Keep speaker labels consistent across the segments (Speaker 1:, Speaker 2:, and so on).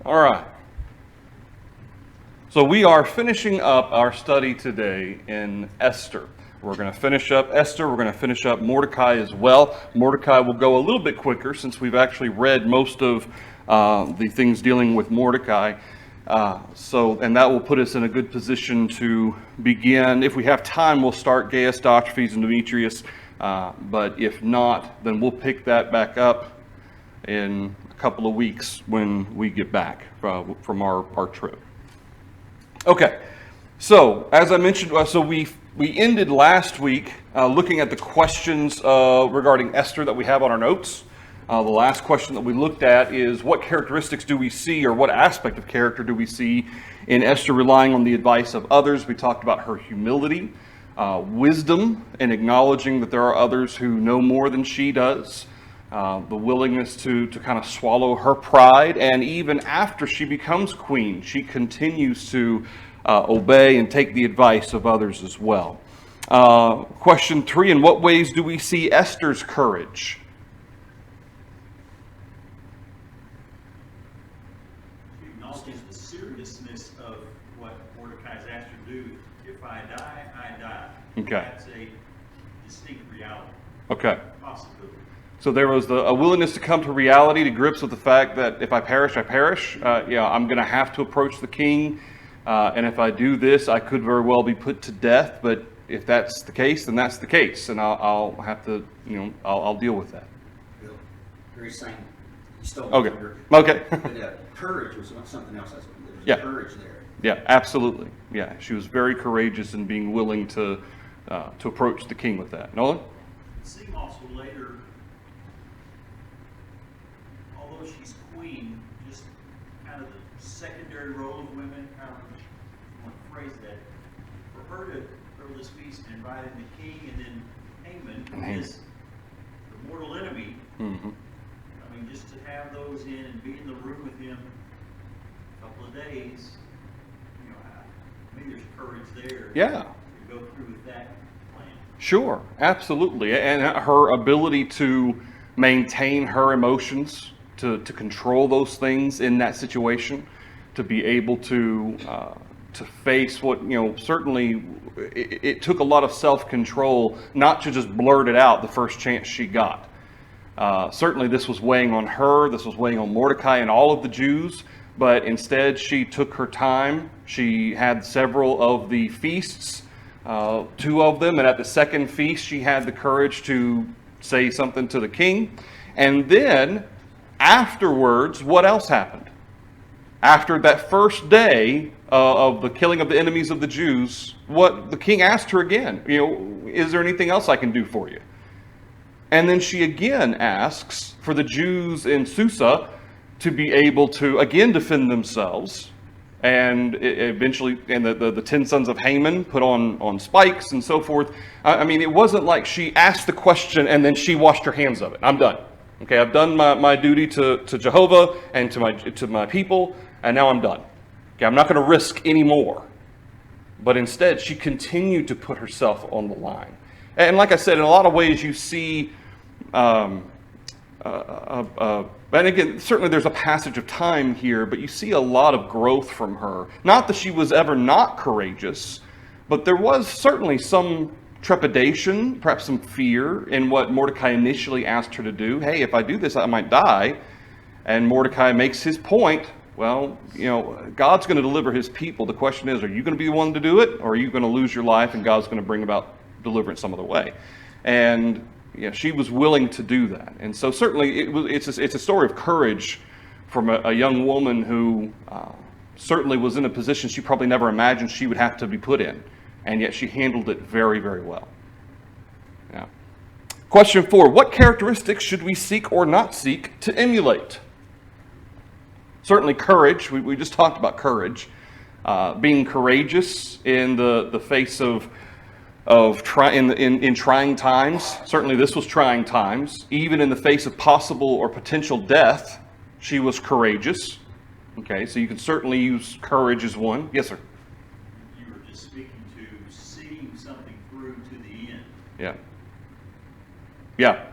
Speaker 1: All right. So we are finishing up our study today in Esther. We're going to finish up Esther. We're going to finish up Mordecai as well. Mordecai will go a little bit quicker since we've actually read most of the things dealing with Mordecai. And that will put us in a good position to begin. If we have time, we'll start Gaius, Diotrephes, and Demetrius. But if not, then we'll pick that back up in a couple of weeks when we get back from our trip. Okay, so as I mentioned, we ended last week looking at the questions regarding Esther that we have on our notes. The last question that we looked at is what characteristics do we see, or what aspect of character do we see in Esther relying on the advice of others? We talked about her humility, wisdom in acknowledging that there are others who know more than she does, the willingness to kind of swallow her pride, and even after she becomes queen, she continues to obey and take the advice of others as well. Question 3, in what ways do we see Esther's courage?
Speaker 2: She acknowledges the seriousness of what Mordecai's asked her to do. If I die, I die.
Speaker 1: Okay.
Speaker 2: That's a distinct reality.
Speaker 1: Okay.
Speaker 2: Possibility.
Speaker 1: So there was a willingness to come to reality, to grips with the fact that if I perish, I perish. I'm going to have to approach the king. And if I do this, I could very well be put to death. But if that's the case, then that's the case. And I'll have to, I'll deal with that.
Speaker 3: Bill, very same. You stole
Speaker 1: Okay.
Speaker 3: thunder.
Speaker 1: Okay.
Speaker 3: But courage was something else. There was
Speaker 1: Yeah.
Speaker 3: courage there.
Speaker 1: Yeah, absolutely. Yeah, she was very courageous in being willing to approach the king with that. Nolan?
Speaker 2: It seems also later, although she's queen, just kind of the secondary role of women, however you want to phrase that, for her to throw this feast and invite in the king and then Haman, is the mortal enemy.
Speaker 1: Mm-hmm.
Speaker 2: I mean, just to have those in and be in the room with him a couple of days, I mean, there's courage there.
Speaker 1: Yeah.
Speaker 2: To go through with that plan.
Speaker 1: Sure, absolutely. And her ability to maintain her emotions, to control those things in that situation, to be able to face what, certainly it took a lot of self-control not to just blurt it out the first chance she got. Certainly this was weighing on her, this was weighing on Mordecai and all of the Jews, but instead she took her time. She had several of the feasts, 2 of them, and at the second feast she had the courage to say something to the king. And then afterwards, what else happened? After that first day of the killing of the enemies of the Jews, what the king asked her again, is there anything else I can do for you? And then she again asks for the Jews in Susa to be able to again defend themselves. And eventually, and the 10 sons of Haman put on spikes and so forth. I mean, it wasn't like she asked the question and then she washed her hands of it. I'm done. Okay, I've done my duty to Jehovah and to my people, and now I'm done. Okay, I'm not going to risk any more. But instead, she continued to put herself on the line. And like I said, in a lot of ways, you see, and again, certainly there's a passage of time here, but you see a lot of growth from her. Not that she was ever not courageous, but there was certainly some trepidation, perhaps some fear in what Mordecai initially asked her to do. Hey, if I do this, I might die. And Mordecai makes his point. Well, God's going to deliver his people. The question is, are you going to be the one to do it, or are you going to lose your life and God's going to bring about deliverance some other way? And she was willing to do that. And so certainly it's a story of courage from a young woman who certainly was in a position she probably never imagined she would have to be put in. And yet she handled it very, very well. Yeah. Question 4, what characteristics should we seek or not seek to emulate? Certainly courage. We just talked about courage. Being courageous in the face of trying times. Certainly this was trying times. Even in the face of possible or potential death, she was courageous. Okay, so you can certainly use courage as one. Yes, sir.
Speaker 2: You were just speaking to seeing something through to the end.
Speaker 1: Yeah.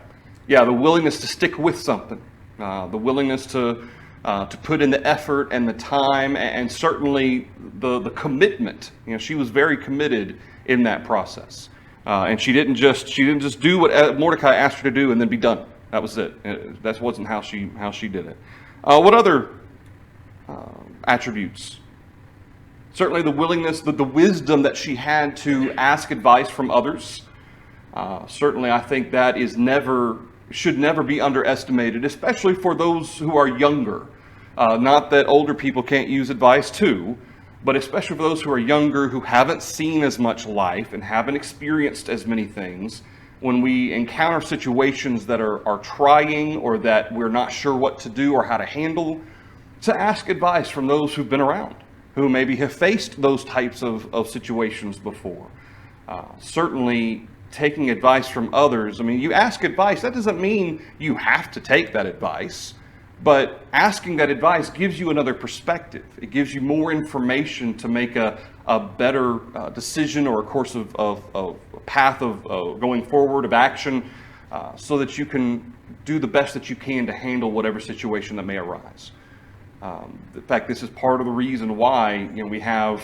Speaker 1: The willingness to stick with something. The willingness to to put in the effort and the time, and certainly the commitment. She was very committed in that process, and she didn't just do what Mordecai asked her to do and then be done. That was it. That wasn't how she did it. What other attributes? Certainly the willingness, the wisdom that she had to ask advice from others. Certainly, I think that should never be underestimated, especially for those who are younger. Not that older people can't use advice too, but especially for those who are younger, who haven't seen as much life and haven't experienced as many things. When we encounter situations that are trying, or that we're not sure what to do or how to handle, to ask advice from those who've been around, who maybe have faced those types of situations before. Certainly, taking advice from others. You ask advice, that doesn't mean you have to take that advice, but asking that advice gives you another perspective. It gives you more information to make a better decision, or a course of a path of going forward, of action, so that you can do the best that you can to handle whatever situation that may arise. In fact, this is part of the reason why we have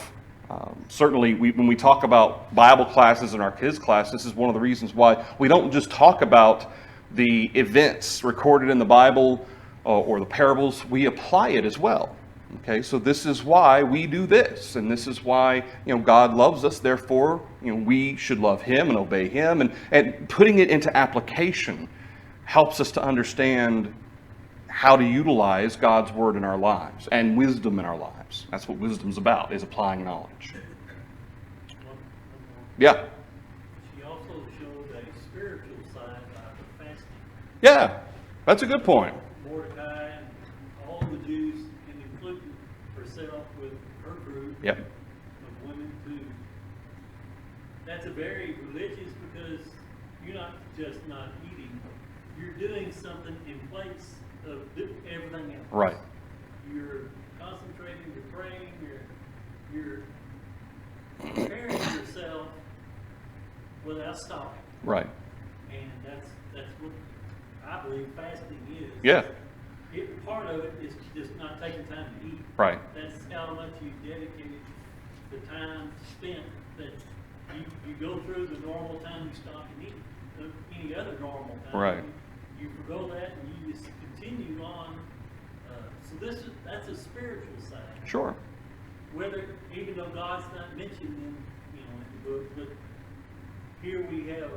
Speaker 1: certainly, when we talk about Bible classes in our kids' class, this is one of the reasons why we don't just talk about the events recorded in the Bible or the parables. We apply it as well. Okay, so this is why we do this, and this is why God loves us. Therefore, we should love Him and obey Him, and putting it into application helps us to understand how to utilize God's Word in our lives and wisdom in our lives. That's what wisdom's about, is applying knowledge. Yeah.
Speaker 4: She also showed a spiritual side by her fasting.
Speaker 1: Yeah, that's a good point.
Speaker 4: Mordecai and all the Jews, and including herself with her group
Speaker 1: Yep.
Speaker 4: of women too. That's a very religious, because you're not just not eating, you're doing something in place of everything else.
Speaker 1: Right.
Speaker 4: You're concentrating, you're praying, you're preparing yourself without stopping.
Speaker 1: Right.
Speaker 4: And that's what I believe fasting is.
Speaker 1: Yeah.
Speaker 4: Part of it is just not taking time to eat.
Speaker 1: Right.
Speaker 4: That's how much you dedicated the time spent, that you go through the normal time you stop and eat, any other normal time.
Speaker 1: Right.
Speaker 4: You forgo that and you just continue on. So that's a spiritual side.
Speaker 1: Sure.
Speaker 4: Whether, even though God's not mentioned in the book, but here we have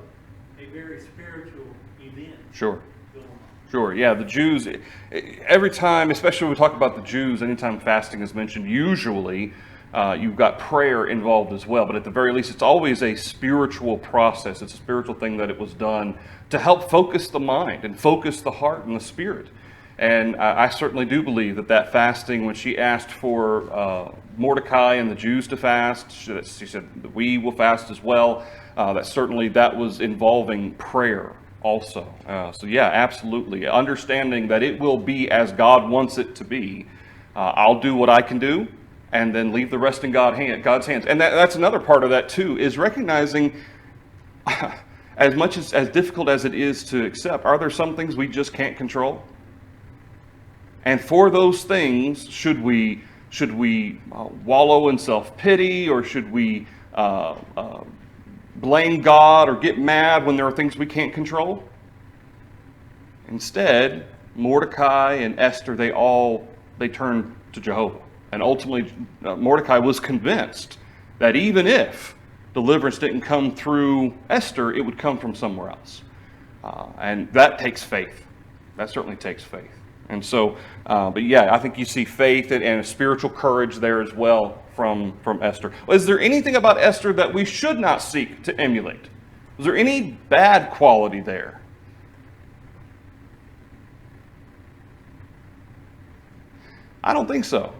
Speaker 4: a very spiritual event
Speaker 1: Sure.
Speaker 4: going on.
Speaker 1: Sure, yeah, the Jews, every time, especially when we talk about the Jews, anytime fasting is mentioned, usually you've got prayer involved as well, but at the very least, it's always a spiritual process. It's a spiritual thing that it was done to help focus the mind and focus the heart and the spirit. And I certainly do believe that fasting, when she asked for Mordecai and the Jews to fast, she said that we will fast as well, that was involving prayer also. So yeah, absolutely. Understanding that it will be as God wants it to be. I'll do what I can do, and then leave the rest in God's hands. And that's another part of that too, is recognizing, as much as difficult as it is to accept, are there some things we just can't control? And for those things, should we wallow in self-pity, or should we blame God or get mad when there are things we can't control? Instead, Mordecai and Esther, they turned to Jehovah. And ultimately, Mordecai was convinced that even if deliverance didn't come through Esther, it would come from somewhere else. And that takes faith. That certainly takes faith. And so, but yeah, I think you see faith and a spiritual courage there as well from Esther. Is there anything about Esther that we should not seek to emulate? Was there any bad quality there? I don't think so.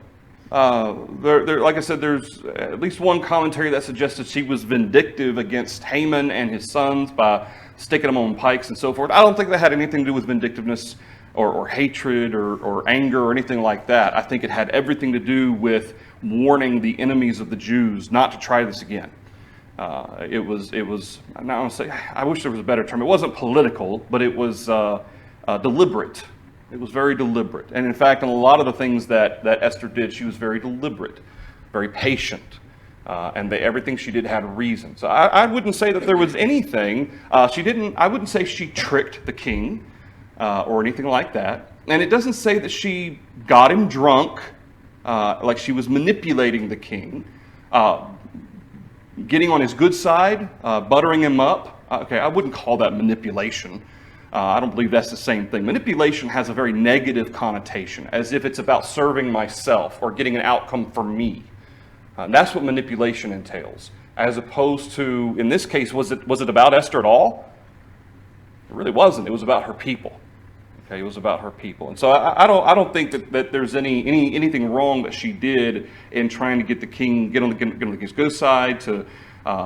Speaker 1: Like I said, there's at least one commentary that suggested she was vindictive against Haman and his sons by sticking them on pikes and so forth. I don't think that had anything to do with vindictiveness or hatred or anger or anything like that. I think it had everything to do with warning the enemies of the Jews not to try this again. It was. I'm not going to say. I wish there was a better term. It wasn't political, but it was deliberate. It was very deliberate. And in fact, in a lot of the things that Esther did, she was very deliberate, very patient. And everything she did had a reason. So I wouldn't say that there was anything. I wouldn't say she tricked the king or anything like that. And it doesn't say that she got him drunk, like she was manipulating the king, getting on his good side, buttering him up. Okay, I wouldn't call that manipulation. I don't believe that's the same thing. Manipulation has a very negative connotation, as if it's about serving myself or getting an outcome for me. That's what manipulation entails, as opposed to, in this case, was it about Esther at all? It really wasn't. It was about her people. Okay, it was about her people, and so I don't think that there's anything wrong that she did in trying to get the king, get on the king's good side, to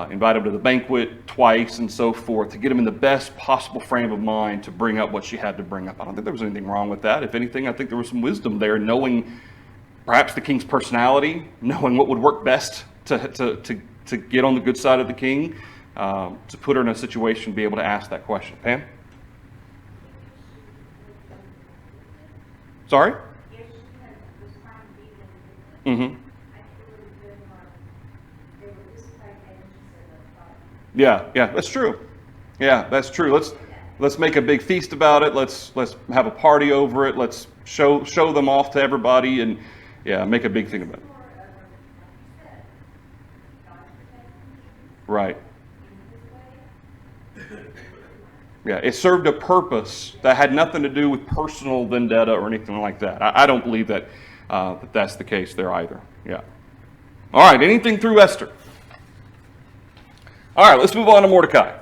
Speaker 1: invite him to the banquet twice and so forth, to get him in the best possible frame of mind to bring up what she had to bring up. I don't think there was anything wrong with that. If anything, I think there was some wisdom there, knowing perhaps the king's personality, knowing what would work best to get on the good side of the king, to put her in a situation to be able to ask that question. Pam? Sorry? Mm-hmm. Yeah, that's true. Yeah, that's true. Let's make a big feast about it. Let's have a party over it. Let's show them off to everybody, and make a big thing about it. Right. Yeah, it served a purpose that had nothing to do with personal vendetta or anything like that. I don't believe that that's the case there either. Yeah. All right, anything through Esther? All right, let's move on to Mordecai.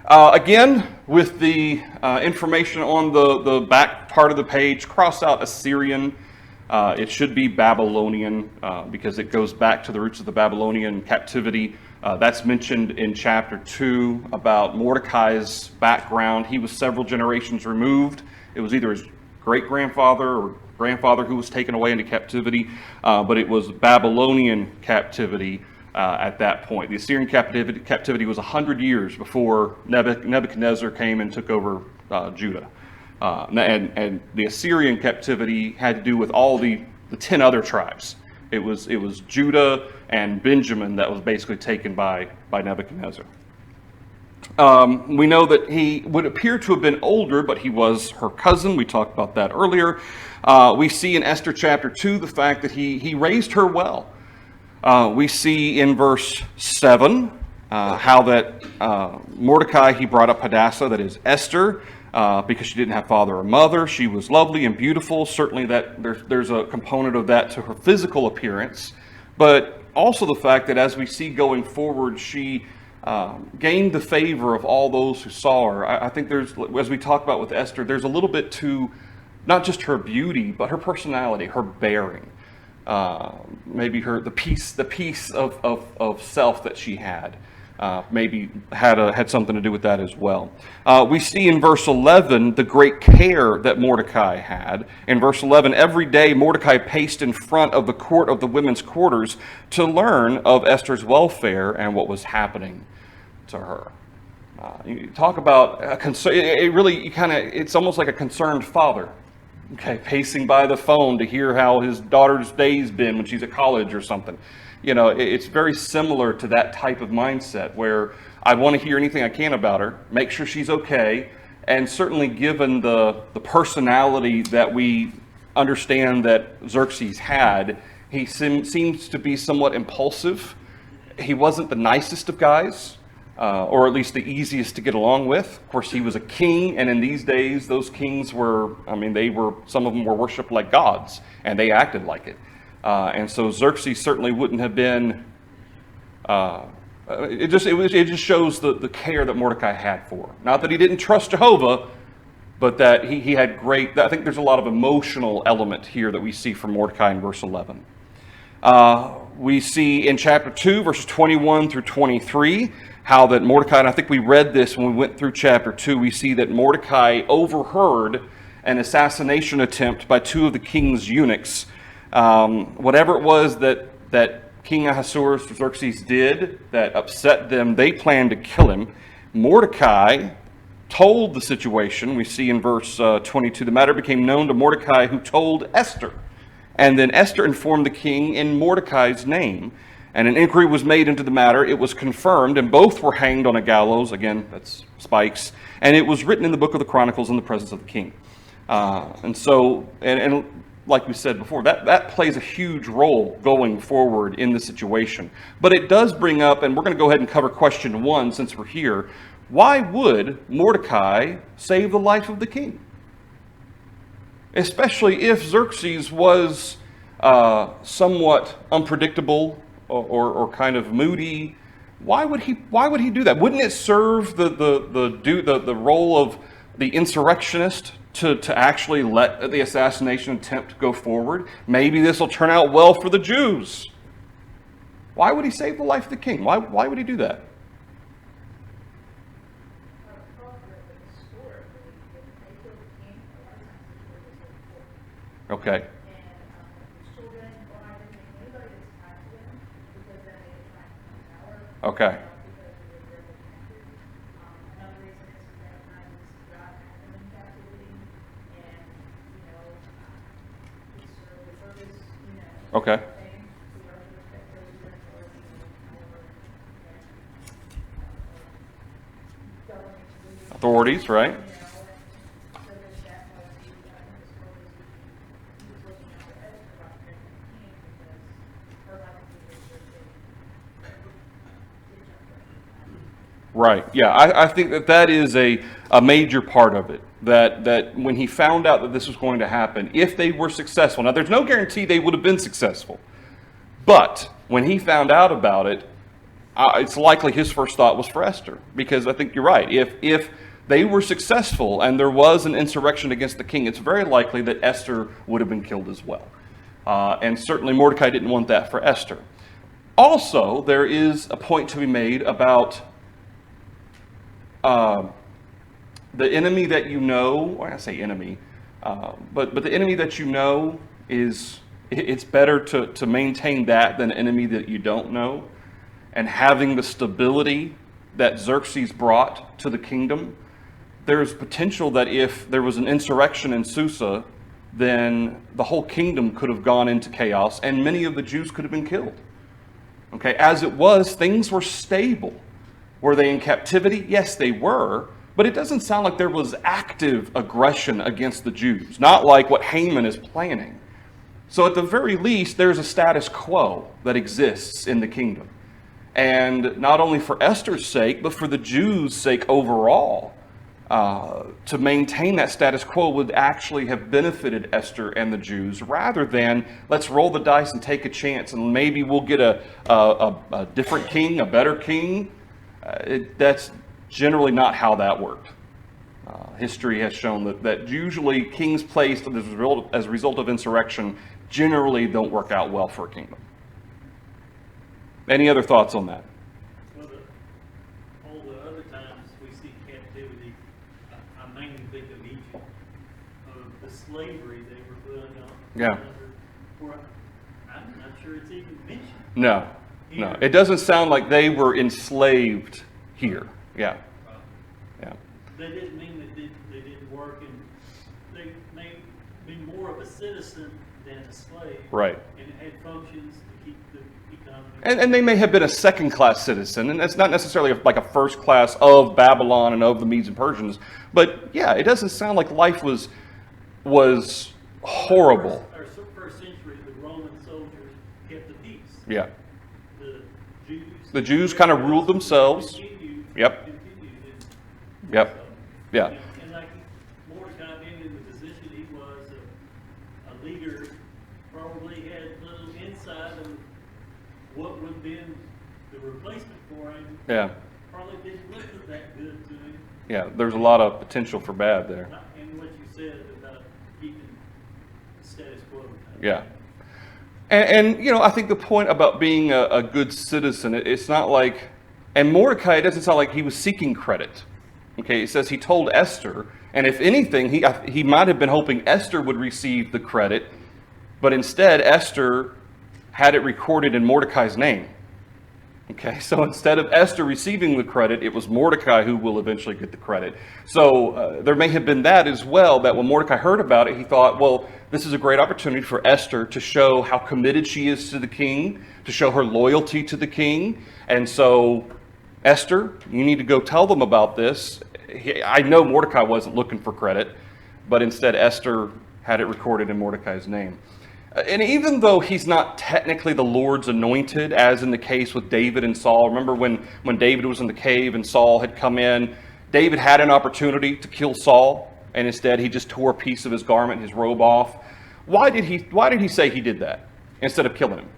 Speaker 1: Again, with the information on the back part of the page, cross out Assyrian. It should be Babylonian because it goes back to the roots of the Babylonian captivity. That's mentioned in chapter 2 about Mordecai's background. He was several generations removed. It was either his great-grandfather or grandfather who was taken away into captivity, but it was Babylonian captivity at that point. The Assyrian captivity was 100 years before Nebuchadnezzar came and took over Judah. And the Assyrian captivity had to do with all the 10 other tribes. It was Judah and Benjamin that was basically taken by Nebuchadnezzar. We know that he would appear to have been older, but he was her cousin. We talked about that earlier. We see in Esther chapter 2 the fact that he raised her well. We see in verse 7 how that Mordecai, he brought up Hadassah, that is Esther, because she didn't have father or mother. She was lovely and beautiful. Certainly that there's a component of that to her physical appearance, but also the fact that as we see going forward, she gained the favor of all those who saw her. I think there's, as we talk about with Esther, there's a little bit to not just her beauty, but her personality, her bearing. Maybe the piece of self that she had. Maybe had something to do with that as well. We see in verse 11 the great care that Mordecai had. In verse 11, every day Mordecai paced in front of the court of the women's quarters to learn of Esther's welfare and what was happening to her. You talk about a concern. It's almost like a concerned father. Okay, pacing by the phone to hear how his daughter's day's been when she's at college or something. You know, it's very similar to that type of mindset where I want to hear anything I can about her, make sure she's okay, and certainly given the personality that we understand that Xerxes had, he seems to be somewhat impulsive. He wasn't the nicest of guys, or at least the easiest to get along with. Of course, he was a king, and in these days, those kings were, some of them were worshipped like gods, and they acted like it. And so Xerxes certainly wouldn't have been. It just shows the care that Mordecai had for her. Not that he didn't trust Jehovah, but that he had great. I think there's a lot of emotional element here that we see from Mordecai in verse 11. We see in chapter 2, verses 21 through 23, how that Mordecai, and I think we read this when we went through chapter 2. We see that Mordecai overheard an assassination attempt by two of the king's eunuchs. Whatever it was that King Ahasuerus, Xerxes, did that upset them, they planned to kill him. Mordecai told the situation, we see in verse 22, the matter became known to Mordecai, who told Esther. And then Esther informed the king in Mordecai's name. And an inquiry was made into the matter. It was confirmed, and both were hanged on a gallows. Again, that's spikes. And it was written in the book of the Chronicles in the presence of the king. And like we said before, that plays a huge role going forward in the situation. But it does bring up, and we're going to go ahead and cover question 1 since we're here. Why would Mordecai save the life of the king? Especially if Xerxes was somewhat unpredictable or kind of moody. Why would he do that? Wouldn't it serve the role of the insurrectionist to actually let the assassination attempt go forward? Maybe this will turn out well for the Jews. Why would he save the life of the king? Why would he do that? Okay. Okay. Okay. Authorities, right? Right. Yeah, I think that is a major part of it. That when he found out that this was going to happen, if they were successful, now there's no guarantee they would have been successful, but when he found out about it, it's likely his first thought was for Esther, because I think you're right. If they were successful and there was an insurrection against the king, it's very likely that Esther would have been killed as well. And certainly Mordecai didn't want that for Esther. Also, there is a point to be made about the enemy that you know, well, I say enemy, but the enemy that you know it's better to maintain that than an enemy that you don't know. And having the stability that Xerxes brought to the kingdom, there's potential that if there was an insurrection in Susa, then the whole kingdom could have gone into chaos and many of the Jews could have been killed. Okay, as it was, things were stable. Were they in captivity? Yes, they were. But it doesn't sound like there was active aggression against the Jews, not like what Haman is planning. So at the very least, there's a status quo that exists in the kingdom. And not only for Esther's sake, but for the Jews' sake overall, to maintain that status quo would actually have benefited Esther and the Jews, rather than let's roll the dice and take a chance and maybe we'll get a different king, a better king. That's generally not how that worked. History has shown that usually kings placed as a result of insurrection generally don't work out well for a kingdom. Any other thoughts on that?
Speaker 4: Well, all the other times we see captivity, I mainly think of Egypt, of the slavery they were putting on.
Speaker 1: Yeah.
Speaker 4: I'm not sure it's even mentioned.
Speaker 1: No. It doesn't sound like they were enslaved here. Yeah. Yeah.
Speaker 4: That didn't mean that they didn't work, and they may be more of a citizen than a slave.
Speaker 1: Right.
Speaker 4: And it had functions to keep the economy.
Speaker 1: And they may have been a second-class citizen, and that's not necessarily like a first class of Babylon and of the Medes and Persians. But yeah, it doesn't sound like life was horrible.
Speaker 4: Our first century, the Roman soldiers kept the peace.
Speaker 1: Yeah.
Speaker 4: The
Speaker 1: Jews kind of ruled themselves. Yep. Yep. Yeah.
Speaker 4: And like Mordecai being in the position he was, a leader, probably had little insight of what would have been the replacement for him.
Speaker 1: Yeah.
Speaker 4: Probably didn't look that good to him.
Speaker 1: Yeah, there's a lot of potential for bad there.
Speaker 4: And what you said about keeping the status quo.
Speaker 1: Yeah. And you know, I think the point about being a good citizen, it's not like, and Mordecai, it doesn't sound like he was seeking credit. Okay, it says he told Esther, and if anything, he might have been hoping Esther would receive the credit, but instead Esther had it recorded in Mordecai's name. Okay, so instead of Esther receiving the credit, it was Mordecai who will eventually get the credit. So there may have been that as well, that when Mordecai heard about it, he thought, well, this is a great opportunity for Esther to show how committed she is to the king, to show her loyalty to the king. And so, Esther, you need to go tell them about this. I know Mordecai wasn't looking for credit, but instead Esther had it recorded in Mordecai's name. And even though he's not technically the Lord's anointed, as in the case with David and Saul, remember when David was in the cave and Saul had come in, David had an opportunity to kill Saul, and instead he just tore a piece of his garment, his robe off. Why did he say he did that instead of killing him?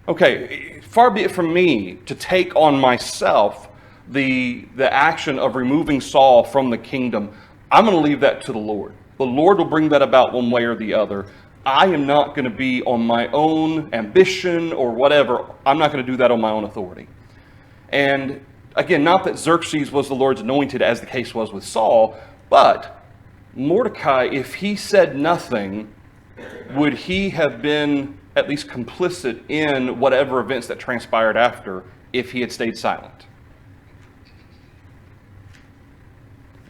Speaker 1: Okay, far be it from me to take on myself the action of removing Saul from the kingdom. I'm going to leave that to the Lord. The Lord will bring that about one way or the other. I am not going to be on my own ambition or whatever. I'm not going to do that on my own authority. And again, not that Xerxes was the Lord's anointed as the case was with Saul, but Mordecai, if he said nothing, would he have been at least complicit in whatever events that transpired after if he had stayed silent?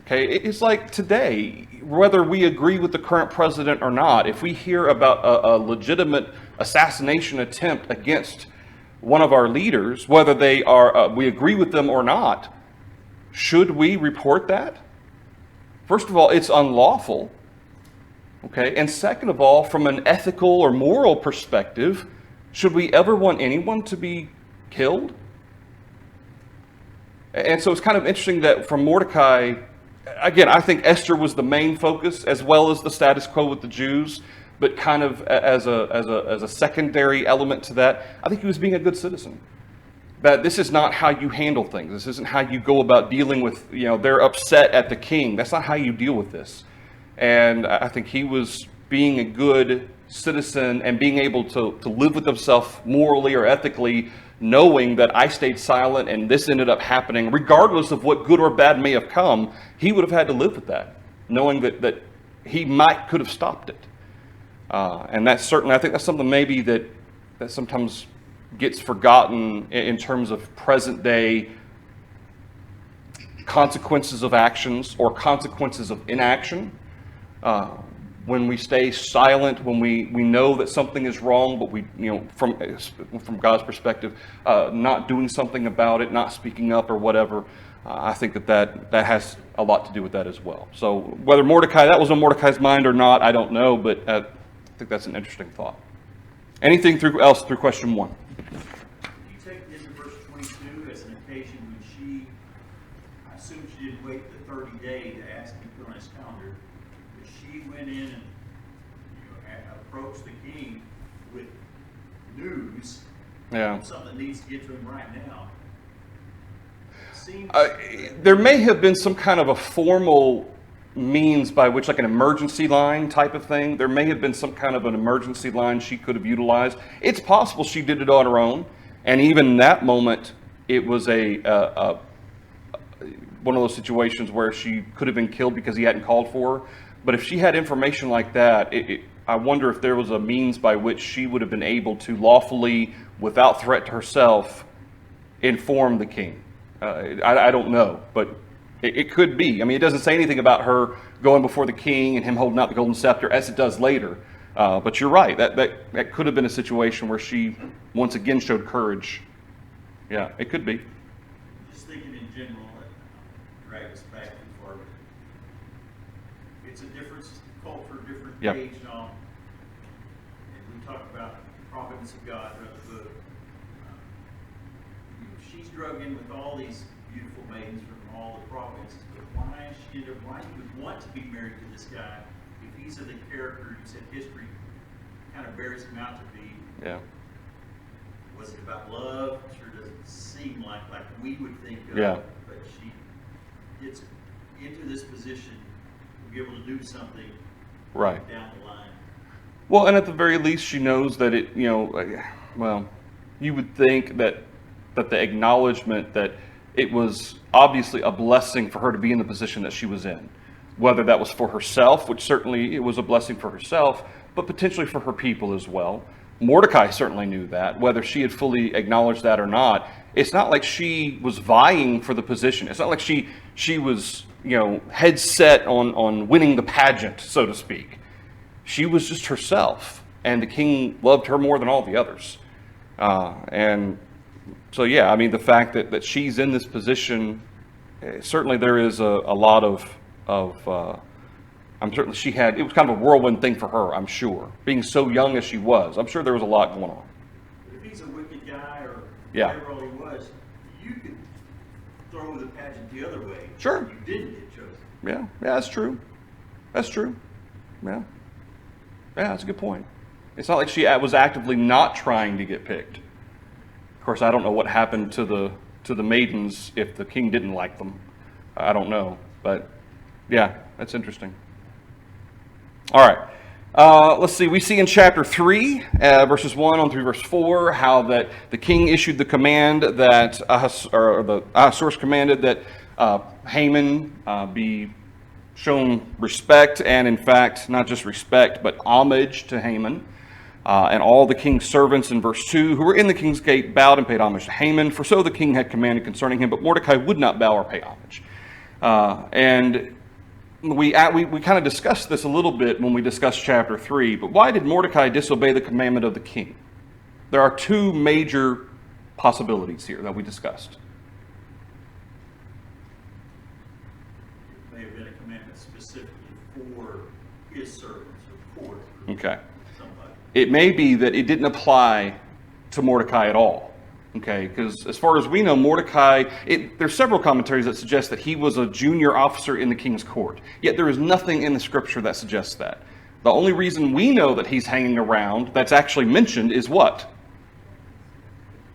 Speaker 1: Okay, it's like today, whether we agree with the current president or not, if we hear about a legitimate assassination attempt against one of our leaders, whether they are we agree with them or not, should we report that? First of all, it's unlawful. Okay, and second of all, from an ethical or moral perspective, should we ever want anyone to be killed? And so it's kind of interesting that from Mordecai, again, I think Esther was the main focus, as well as the status quo with the Jews, but kind of as a secondary element to that, I think he was being a good citizen. That this is not how you handle things. This isn't how you go about dealing with, they're upset at the king. That's not how you deal with this. And I think he was being a good citizen and being able to live with himself morally or ethically, knowing that I stayed silent and this ended up happening, regardless of what good or bad may have come. He would have had to live with that, knowing that he could have stopped it. And that's certainly, I think that's something maybe that sometimes gets forgotten in terms of present day consequences of actions or consequences of inaction. When we stay silent, when we know that something is wrong, but we, from God's perspective, not doing something about it, not speaking up or whatever, I think that has a lot to do with that as well. So whether that was on Mordecai's mind or not, I don't know, but I think that's an interesting thought. Anything else through question 1?
Speaker 2: You take this in verse 22 as an occasion when I assume she didn't wait the 30 days to ask him to put on his calendar, but she went in and approached the king with news.
Speaker 1: Yeah.
Speaker 2: Something that needs to get to him right now.
Speaker 1: There may have been some kind of a formal means by which, like an emergency line type of thing, there may have been some kind of an emergency line she could have utilized. It's possible she did it on her own, and even in that moment, it was one of those situations where she could have been killed because he hadn't called for her. But if she had information like that, I wonder if there was a means by which she would have been able to lawfully, without threat to herself, inform the king. I don't know, but it could be. I mean, it doesn't say anything about her going before the king and him holding out the golden scepter, as it does later. But you're right. That could have been a situation where she once again showed courage. Yeah, it could be.
Speaker 2: Just thinking in general, drag us back too far. It's a different culture, different
Speaker 1: Yep.
Speaker 2: age now. And we talk about the providence of God throughout the book. She's drug in with all these beautiful maidens from all the provinces, but why you would want to be married to this guy if he's of the character you said history kind of bears him out to be?
Speaker 1: Yeah.
Speaker 2: Was it about love? Sure doesn't seem like we would think of.
Speaker 1: Yeah.
Speaker 2: But she gets into this position to be able to do something
Speaker 1: Right.
Speaker 2: down the line.
Speaker 1: Well, and at the very least, she knows that you would think that the acknowledgement that it was obviously a blessing for her to be in the position that she was in, whether that was for herself, which certainly it was a blessing for herself, but potentially for her people as well. Mordecai certainly knew that, whether she had fully acknowledged that or not. It's not like she was vying for the position. It's not like she was, head set on winning the pageant, so to speak. She was just herself, and the king loved her more than all the others. And so, yeah, I mean, the fact that she's in this position, certainly there is a lot of I'm certainly it was kind of a whirlwind thing for her, I'm sure. Being so young as she was, I'm sure there was a lot going on.
Speaker 2: If he's a wicked guy or
Speaker 1: Yeah.
Speaker 2: whatever all he was, you could throw the pageant the other way.
Speaker 1: Sure.
Speaker 2: You didn't get chosen.
Speaker 1: Yeah, that's true. That's true. Yeah. Yeah, that's a good point. It's not like she was actively not trying to get picked. Of course, I don't know what happened to the maidens if the king didn't like them. I don't know. But, yeah, that's interesting. All right. Let's see. We see in chapter 3, verses 1 on through verse 4, how that the king issued the command that Ahasuerus commanded that Haman be shown respect, and in fact, not just respect, but homage to Haman. And all the king's servants in verse 2 who were in the king's gate bowed and paid homage to Haman, for so the king had commanded concerning him, but Mordecai would not bow or pay homage. And we kind of discussed this a little bit when we discussed chapter 3, but why did Mordecai disobey the commandment of the king? There are two major possibilities here that we discussed.
Speaker 2: It may have been a commandment specifically for his servants or court.
Speaker 1: Okay.
Speaker 2: Somebody.
Speaker 1: It may be that it didn't apply to Mordecai at all. Okay, because as far as we know, Mordecai, there's several commentaries that suggest that he was a junior officer in the king's court. Yet there is nothing in the scripture that suggests that. The only reason we know that he's hanging around that's actually mentioned is what?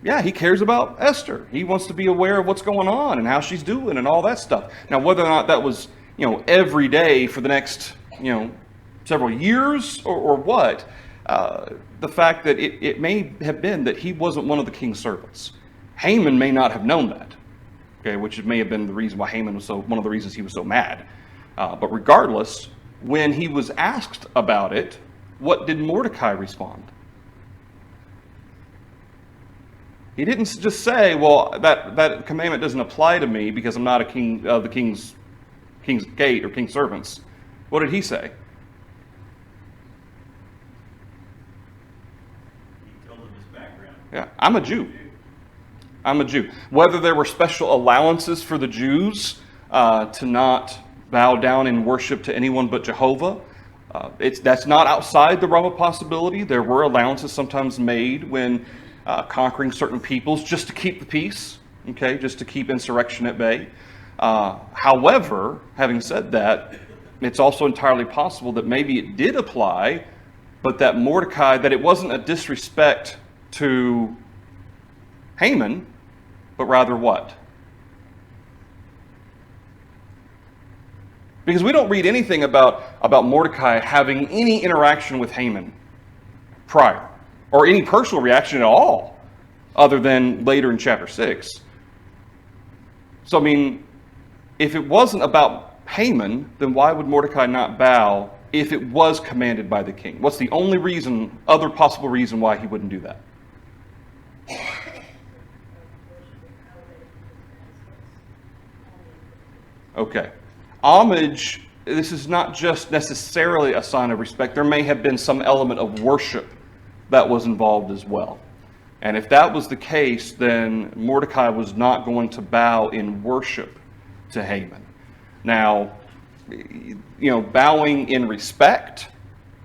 Speaker 1: Yeah, he cares about Esther. He wants to be aware of what's going on and how she's doing and all that stuff. Now, whether or not that was, every day for the next, several years or what, the fact that it may have been that he wasn't one of the king's servants. Haman may not have known that, okay, which may have been the reason why Haman was one of the reasons he was so mad. But regardless, when he was asked about it, what did Mordecai respond? He didn't just say, well, that commandment doesn't apply to me because I'm not a king of the king's gate or king's servants. What did he say? Yeah, I'm a Jew. I'm a Jew. Whether there were special allowances for the Jews to not bow down in worship to anyone but Jehovah, that's not outside the realm of possibility. There were allowances sometimes made when conquering certain peoples just to keep the peace, okay, just to keep insurrection at bay. However, having said that, it's also entirely possible that maybe it did apply, but that Mordecai, that it wasn't a disrespect to Haman, but rather what? Because we don't read anything about Mordecai having any interaction with Haman prior, or any personal reaction at all, other than later in chapter 6. So, I mean, if it wasn't about Haman, then why would Mordecai not bow if it was commanded by the king? What's the only reason, other possible reason why he wouldn't do that? Okay. Homage, this is not just necessarily a sign of respect. There may have been some element of worship that was involved as well. And if that was the case, then Mordecai was not going to bow in worship to Haman. Now, bowing in respect,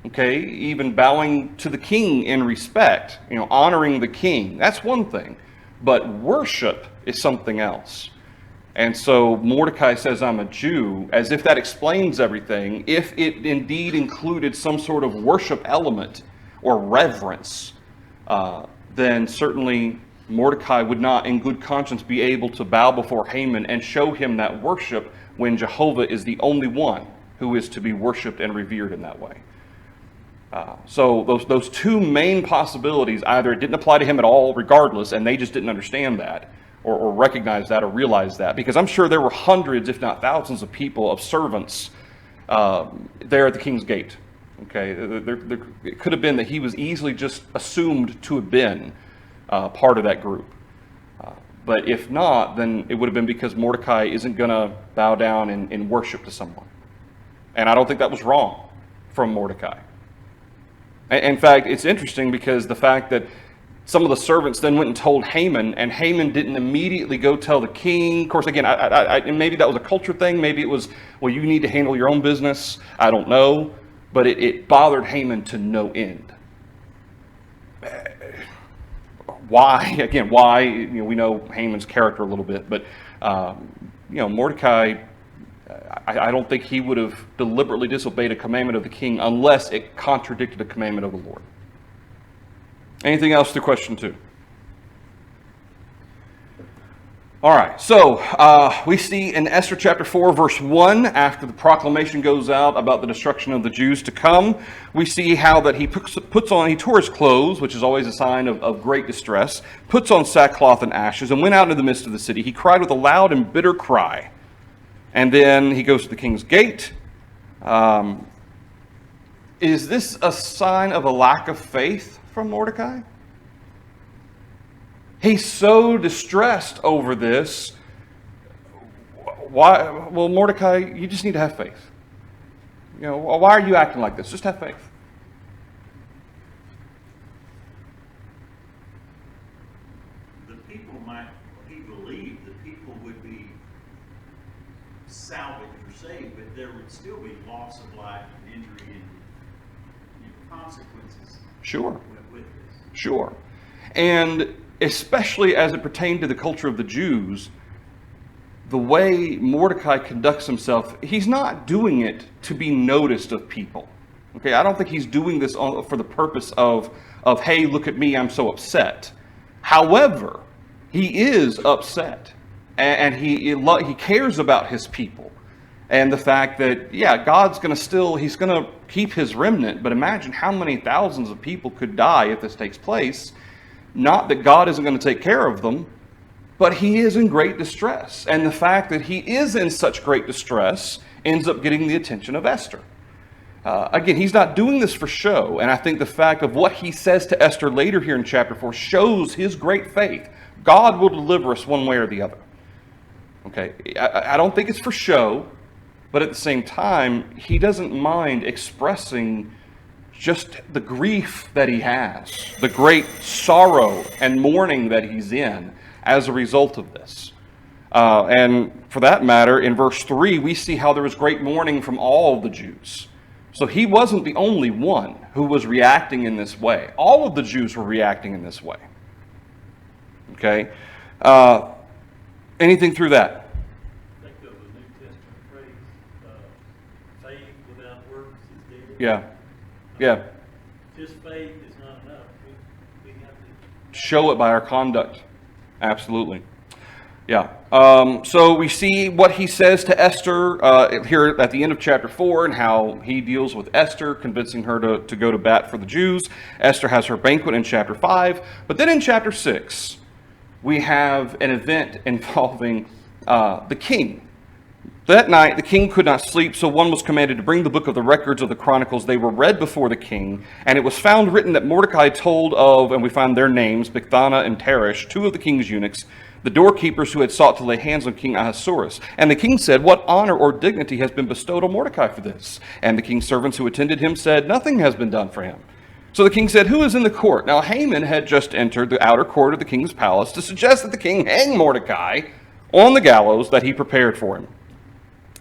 Speaker 1: okay, even bowing to the king in respect, honoring the king, that's one thing. But worship is something else. And so Mordecai says, I'm a Jew, as if that explains everything. If it indeed included some sort of worship element or reverence, then certainly Mordecai would not in good conscience be able to bow before Haman and show him that worship when Jehovah is the only one who is to be worshipped and revered in that way. So those two main possibilities, either it didn't apply to him at all regardless, and they just didn't understand that, or recognize that, or realize that, because I'm sure there were hundreds, if not thousands of people, of servants there at the king's gate. Okay, it could have been that he was easily just assumed to have been part of that group. But if not, then it would have been because Mordecai isn't going to bow down in worship to someone. And I don't think that was wrong from Mordecai. In fact, it's interesting because the fact that some of the servants then went and told Haman, and Haman didn't immediately go tell the king. Of course, again, and maybe that was a culture thing. Maybe it was, well, you need to handle your own business. I don't know. But it bothered Haman to no end. Why? Again, why? We know Haman's character a little bit, but Mordecai, I don't think he would have deliberately disobeyed a commandment of the king unless it contradicted a commandment of the Lord. Anything else to question 2? All right, so we see in Esther chapter 4, verse 1, after the proclamation goes out about the destruction of the Jews to come, we see how that he he tore his clothes, which is always a sign of great distress, puts on sackcloth and ashes, and went out into the midst of the city. He cried with a loud and bitter cry. And then he goes to the king's gate. Is this a sign of a lack of faith from Mordecai? He's so distressed over this. Why? Well, Mordecai, you just need to have faith. Why are you acting like this? Just have faith.
Speaker 2: The people he believed the people would be salvaged or saved, but there would still be loss of life and injury and consequences.
Speaker 1: Sure.
Speaker 2: With this.
Speaker 1: Sure. And especially as it pertained to the culture of the Jews, the way Mordecai conducts himself, he's not doing it to be noticed of people. Okay, I don't think he's doing this for the purpose of hey, look at me, I'm so upset. However, he is upset, and he cares about his people. And the fact that, God's going to he's going to keep his remnant, but imagine how many thousands of people could die if this takes place. Not that God isn't going to take care of them, but he is in great distress. And the fact that he is in such great distress ends up getting the attention of Esther. Again, he's not doing this for show. And I think the fact of what he says to Esther later here in chapter 4 shows his great faith. God will deliver us one way or the other. Okay, I don't think it's for show, but at the same time, he doesn't mind expressing just the grief that he has, the great sorrow and mourning that he's in as a result of this. And for that matter, in verse 3, we see how there was great mourning from all of the Jews. So he wasn't the only one who was reacting in this way. All of the Jews were reacting in this way. Okay? Anything through that?
Speaker 4: Think of the New Testament phrase, faith without works is dead.
Speaker 1: Yeah. Yeah.
Speaker 4: Just faith is not enough. We have to
Speaker 1: Show it by our conduct. Absolutely. Yeah. So we see what he says to Esther here at the end of chapter 4 and how he deals with Esther, convincing her to go to bat for the Jews. Esther has her banquet in chapter 5. But then in chapter 6, we have an event involving the king. That night, the king could not sleep, so one was commanded to bring the book of the records of the Chronicles. They were read before the king, and it was found written that Mordecai told of, and we find their names, Bigthana and Teresh, 2 of the king's eunuchs, the doorkeepers who had sought to lay hands on King Ahasuerus. And the king said, "What honor or dignity has been bestowed on Mordecai for this?" And the king's servants who attended him said, "Nothing has been done for him." So the king said, "Who is in the court?" Now Haman had just entered the outer court of the king's palace to suggest that the king hang Mordecai on the gallows that he prepared for him.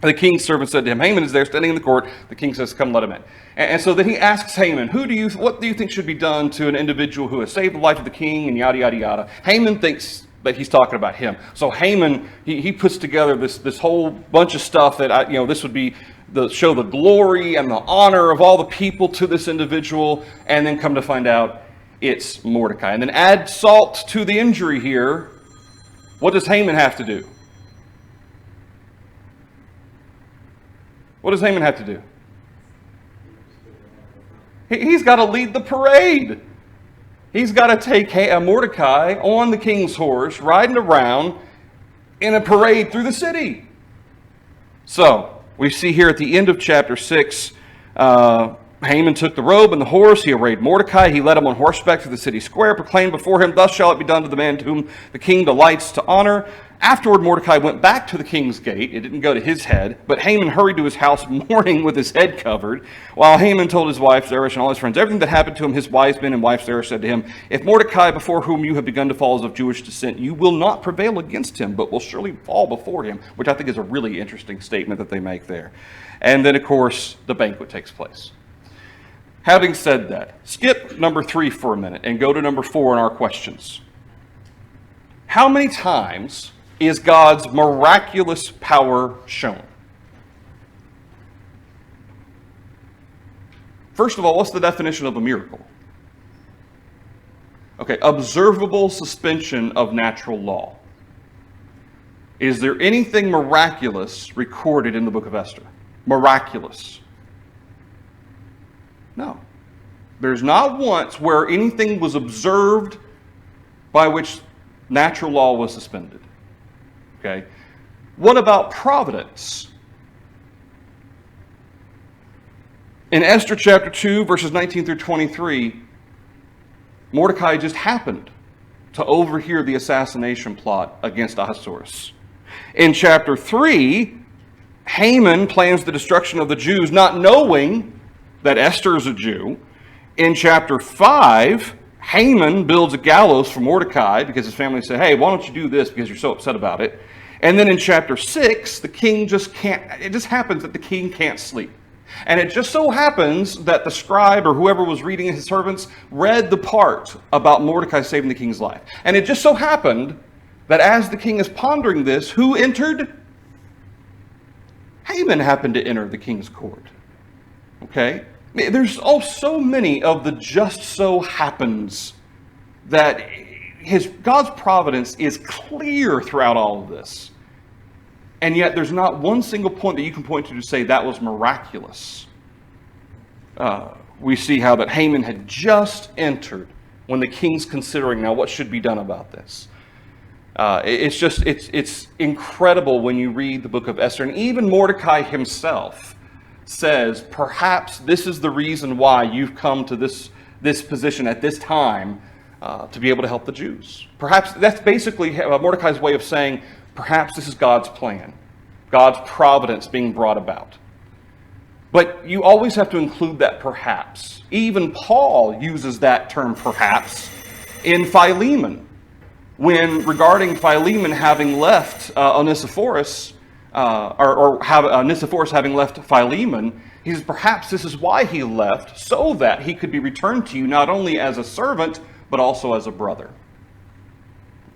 Speaker 1: The king's servant said to him, "Haman is there standing in the court." The king says, "Come, let him in." And so then he asks Haman, what do you think should be done to an individual who has saved the life of the king, and yada, yada, yada. Haman thinks that he's talking about him. So Haman, he puts together this whole bunch of stuff that, this would be show the glory and the honor of all the people to this individual, and then come to find out it's Mordecai. And then add salt to the injury here. What does Haman have to do? What does Haman have to do? He's got to lead the parade. He's got to take Mordecai on the king's horse, riding around in a parade through the city. So, we see here at the end of chapter 6, Haman took the robe and the horse. He arrayed Mordecai. He led him on horseback to the city square, proclaimed before him, "Thus shall it be done to the man to whom the king delights to honor." Afterward, Mordecai went back to the king's gate. It didn't go to his head, but Haman hurried to his house mourning with his head covered, while Haman told his wife Zeresh and all his friends everything that happened to him. His wise men and wife Zeresh said to him, "If Mordecai, before whom you have begun to fall, is of Jewish descent, you will not prevail against him, but will surely fall before him," which I think is a really interesting statement that they make there. And then, of course, the banquet takes place. Having said that, skip number 3 for a minute and go to number 4 in our questions. How many times is God's miraculous power shown? First of all, what's the definition of a miracle? Okay, observable suspension of natural law. Is there anything miraculous recorded in the book of Esther? Miraculous. No. There's not once where anything was observed by which natural law was suspended. Okay. What about providence? In Esther chapter 2, verses 19 through 23, Mordecai just happened to overhear the assassination plot against Ahasuerus. In chapter 3, Haman plans the destruction of the Jews, not knowing that Esther is a Jew. In chapter 5, Haman builds a gallows for Mordecai because his family said, "Hey, why don't you do this because you're so upset about it?" And then in chapter 6, the king just can't, it just happens that the king can't sleep. And it just so happens that the scribe or whoever was reading his servants read the part about Mordecai saving the king's life. And it just so happened that as the king is pondering this, who entered? Haman happened to enter the king's court. Okay? There's so many of the just so happens that God's providence is clear throughout all of this. And yet there's not one single point that you can point to say that was miraculous. We see how that Haman had just entered when the king's considering now what should be done about this. It's incredible when you read the book of Esther. And even Mordecai himself says, perhaps this is the reason why you've come to this position at this time to be able to help the Jews. Perhaps that's basically Mordecai's way of saying, perhaps this is God's plan, God's providence being brought about. But you always have to include that perhaps. Even Paul uses that term perhaps in Philemon, when regarding Philemon having left Onesiphorus, Onesiphorus having left Philemon, he says, perhaps this is why he left, so that he could be returned to you not only as a servant, but also as a brother.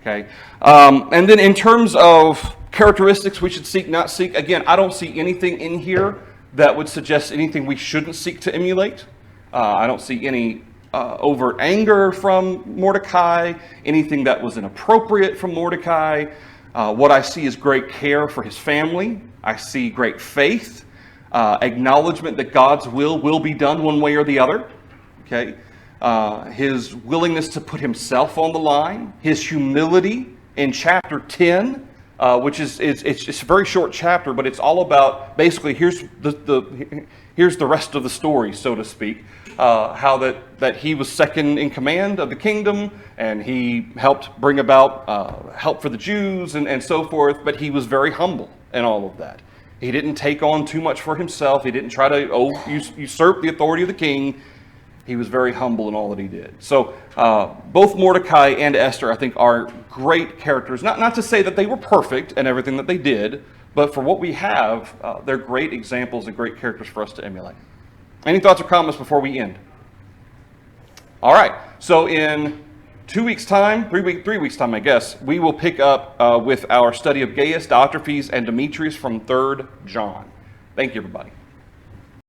Speaker 1: Okay? And then in terms of characteristics we should seek, not seek, again, I don't see anything in here that would suggest anything we shouldn't seek to emulate. I don't see any overt anger from Mordecai, anything that was inappropriate from Mordecai. What I see is great care for his family. I see great faith, acknowledgement that God's will be done one way or the other. Okay, his willingness to put himself on the line, his humility in chapter 10, which is it's a very short chapter, but it's all about basically here's the rest of the story, so to speak. How that he was second in command of the kingdom, and he helped bring about help for the Jews and so forth, but he was very humble in all of that. He didn't take on too much for himself. He didn't try to usurp the authority of the king. He was very humble in all that he did. So both Mordecai and Esther, I think, are great characters. Not to say that they were perfect in everything that they did, but for what we have, they're great examples and great characters for us to emulate. Any thoughts or comments before we end? All right. So in 2 weeks' time, 3 weeks' time, I guess, we will pick up with our study of Gaius, Diotrephes, and Demetrius from 3rd John. Thank you, everybody.